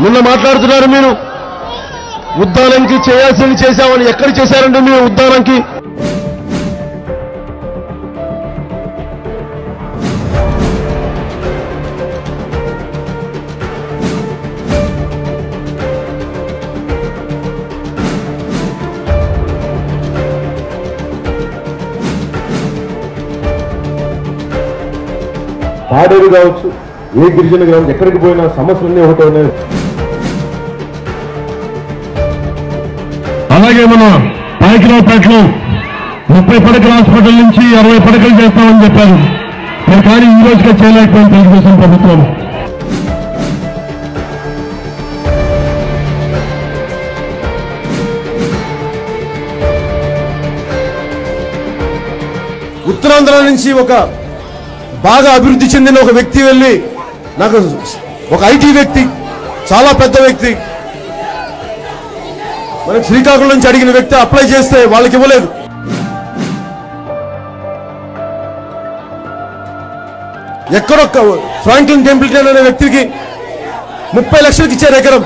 నిన్న మాట్లాడుతున్నారు మీరు ఉద్దానంకి చేయాల్సింది చేశామని. ఎక్కడ చేశారండి మీరు ఉద్దానంకి? పాడేరు కావచ్చు, ఏ గిరిజన కావచ్చు, ఎక్కడికి పోయినా సమస్యలన్నీ ఒకటి ఉన్నాయి. అలాగే మన పాయకరావుపేటలో 30 పడకల హాస్పిటల్ నుంచి 60 పడకలు చేస్తామని చెప్పారు. మరి కానీ ఈ రోజుగా చేయలేకపోయింది తెలుగుదేశం ప్రభుత్వం. ఉత్తరాంధ్ర నుంచి ఒక బాగా అభివృద్ధి చెందిన ఒక వ్యక్తి వెళ్ళి, నాకు ఒక ఐటీ వ్యక్తి, చాలా పెద్ద వ్యక్తి, మనకి శ్రీకాకుళం నుంచి అడిగిన వ్యక్తి అప్లై చేస్తే వాళ్ళకి ఇవ్వలేదు. ఎక్కడొక్క ఫ్రాంక్లిన్ టెంపుల్టన్ అనే వ్యక్తికి 30 లక్షలకు ఇచ్చారు ఎకరం.